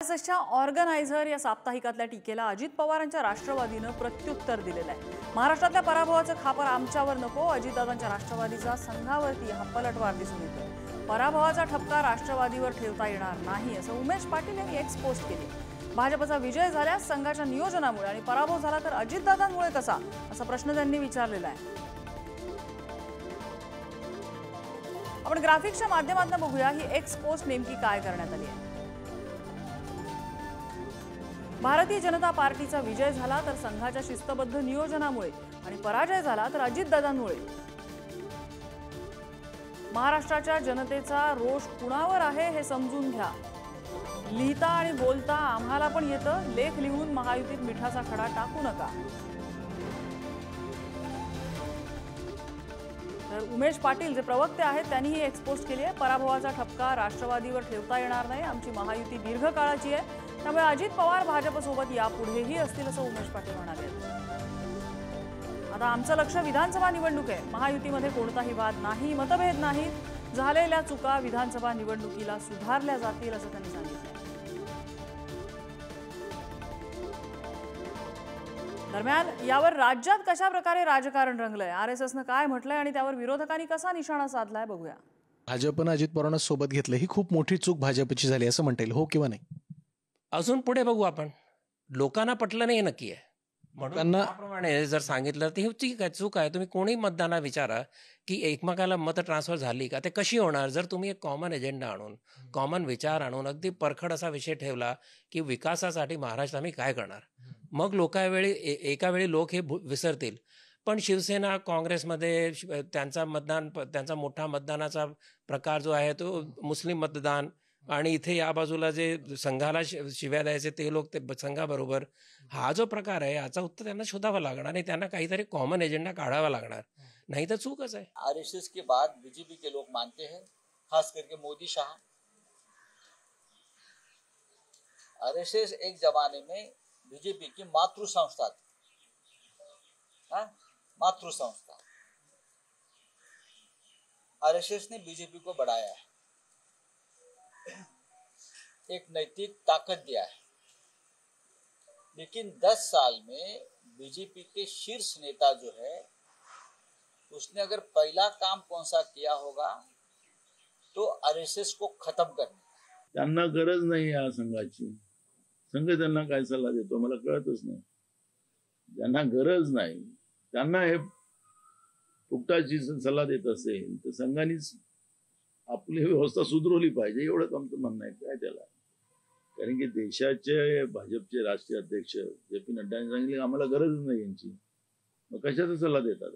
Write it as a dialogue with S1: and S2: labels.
S1: च्या ऑर्गनायझर या साप्ताहिकातल्या टीकेला अजित पवारांच्या राष्ट्रवादीनं प्रत्युत्तर दिलेलं आहे। महाराष्ट्रातल्या पराभवाचं खापर आमच्यावर नको, अजितदादांच्या राष्ट्रवादीचा संघावरती हा पलटवार दिसून येतो। पराभवाचा ठपका राष्ट्रवादीवर ठेवता येणार नाही असं उमेश पाटील यांनी एक्स पोस्ट केली। भाजपचा विजय झाल्यास संघाच्या नियोजनामुळे आणि पराभव झाला तर अजितदादांमुळे कसा, असा प्रश्न त्यांनी विचारलेला आहे। आपण ग्राफिक्सच्या माध्यमातून बघूया ही एक्स पोस्ट नेमकी काय करण्यात आली आहे। भारतीय जनता पार्टीचा विजय झाला तर संघाच्या शिस्तबद्ध नियोजनामुळे आणि पराजय झाला तर अजितदादांमुळे। महाराष्ट्राच्या जनतेचा रोष कुणावर आहे हे समजून घ्या। लिहिता आणि बोलता आम्हाला पण येतं, लेख लिहून महायुतीत मिठाचा खडा टाकू नका। तर उमेश पाटील जे प्रवक्ते आहेत त्यांनी ही एक्स पोस्ट केली आहे। पराभवाचा ठपका राष्ट्रवादीवर ठेवता येणार नाही, आमची महायुती दीर्घकाळाची आहे, त्यामुळे अजित पवार भाजपसोबत यापुढेही असतील असं उमेश पाटील म्हणाले। आता आमचं लक्ष विधानसभा निवडणूक आहे, महायुतीमध्ये कोणताही वाद नाही, मतभेद नाहीत, झालेल्या चुका विधानसभा निवडणुकीला सुधारल्या जातील असं त्यांनी सांगितलं। दरम्यान यावर राज्यात कशा प्रकारे राजकारण रंगलंय, आरएसएसनं काय म्हटलंय आणि त्यावर विरोधकांनी कसा निशाणा साधलाय बघूया।
S2: भाजपनं अजित पवारांना सोबत घेतलं ही खूप मोठी चूक भाजपची झाली असं म्हणता येईल, हो किंवा नाही?
S3: अजून पुढे बघू आपण, लोकांना पटलं नाही नक्की आहे म्हणून त्याप्रमाणे जर सांगितलं तर हे ठीक आहे, चूक आहे। तुम्ही कोणी मतदारांना विचारा की एकमेकाला मत ट्रान्सफर झाली का, ते कशी होणार जर तुम्ही एक कॉमन एजेंडा आणून कॉमन विचार आणून अगदी परखड असा विषय ठेवला की विकासासाठी महाराष्ट्र आम्ही काय करणार, मग एका वेळी लोक हे विसरतील। पण शिवसेना काँग्रेसमध्ये त्यांचा मोठा मतदानाचा प्रकार जो आहे तो मुस्लिम मतदान, आणि इथे या बाजूला जे संघाला शिव्या द्यायचे ते लोक ते संघाबरोबर, हा जो प्रकार आहे याचा उत्तर त्यांना शोधावा लागणार आणि त्यांना काहीतरी कॉमन एजेंडा काढावा लागणार, नहीं तो चूकच है।
S4: आरएसएस के बाद बीजेपी के लोग मानते हैं, खास करके मोदी शाह। आरएसएस एक जमाने में बीजेपी की मातृ संस्था थी, मातृ संस्था। आरएसएस ने बीजेपी को बढ़ाया है, एक नैतिक ताकत दिया है, लेकिन 10 साल में बीजेपी के शीर्ष नेता जो है उसने अगर पहला काम कौन सा किया होगा तो आरएसएस को खत्म करने।
S5: त्यांना गरज नाही या संघाची, संघ त्यांना काय सल्ला देतो मला कळतच नाही। ज्यांना गरज नाही त्यांना हे फुकटाची सल्ला देत असेल तर संघानेच आपली व्यवस्था सुधारवली पाहिजे, एवढंच आमचं म्हणणं आहे। काय त्याला, कारण की देशाचे भाजपचे राष्ट्रीय अध्यक्ष जे पी नड्डांनी सांगितले आम्हाला गरजच नाही यांची, मग कशाचा सल्ला देतात?